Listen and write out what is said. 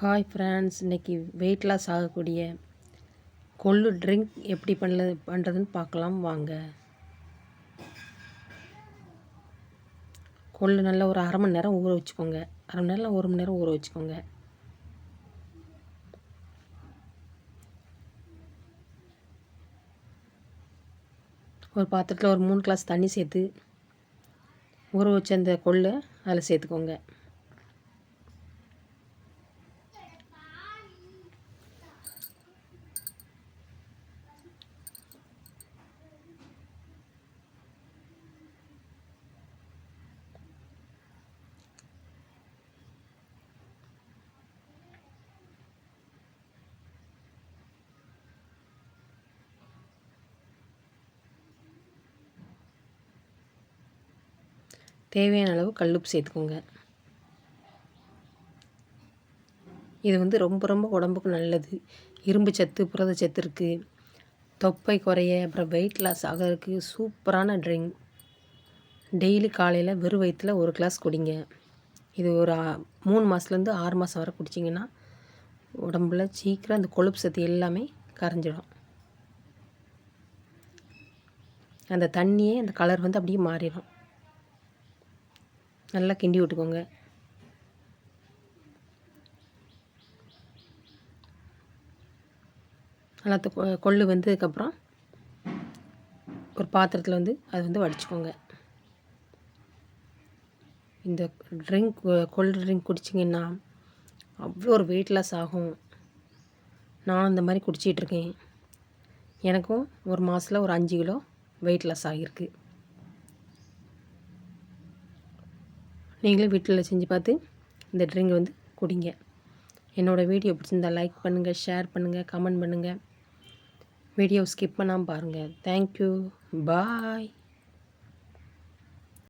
Hi friends, இன்றைக்கி weight loss ஆகக்கூடிய கொள்ளு ட்ரிங்க் எப்படி பண்ணுறதுன்னு பார்க்கலாம் வாங்க. கொள்ளு நல்லா ஒரு அரை மணி நேரம் ஊற வச்சுக்கோங்க. அரை மணி நேரம் 1 மணி நேரம் ஊற வச்சுக்கோங்க. ஒரு பாத்திரத்தில் ஒரு 3 கிளாஸ் தண்ணி சேர்த்து ஊற வச்ச அந்த கொள்ளை அதில் சேர்த்துக்கோங்க. தேவையான அளவு கல்லுப்பு சேர்த்துக்கோங்க. இது ரொம்ப ரொம்ப உடம்புக்கு நல்லது. இரும்பு சத்து, புரதச்சத்து இருக்குது. தொப்பை குறைய, அப்புறம் வெயிட் லாஸ் ஆகிறதுக்கு சூப்பரான ட்ரிங்க். டெய்லி காலையில் வெறும் வயிற்றில் 1 கிளாஸ் குடிங்க. இது ஒரு 3 மாதத்துலேருந்து 6 மாதம் வரை குடிச்சிங்கன்னா உடம்புல சீக்கிரம் அந்த கொழுப்பு சத்து எல்லாமே கரைஞ்சிடும். அந்த தண்ணியே அந்த கலர் அப்படியே மாறிடும். நல்லா கிண்டி விட்டுக்கோங்க. நல்லா கொள்ளு வெந்ததுக்கப்புறம் ஒரு பாத்திரத்தில் அது வடிச்சுக்கோங்க. இந்த ட்ரிங்க் கொள்ளு ட்ரிங்க் குடிச்சிங்கன்னா அவ்வளோ ஒரு வெயிட் லாஸ் ஆகும். நான் இந்த மாதிரி குடிச்சிட்ருக்கேன். எனக்கும் ஒரு மாதத்தில் ஒரு 5 கிலோ வெயிட் லாஸ் ஆகியிருக்கு. நீங்களும் வீட்டில் செஞ்சு பார்த்து இந்த ட்ரிங்க் குடிங்க. என்னோடய வீடியோ பிடிச்சிருந்தால் லைக் பண்ணுங்கள், ஷேர் பண்ணுங்கள், கமெண்ட் பண்ணுங்கள். வீடியோ ஸ்கிப் பண்ணாமல் பாருங்கள். தேங்க்யூ. பாய்.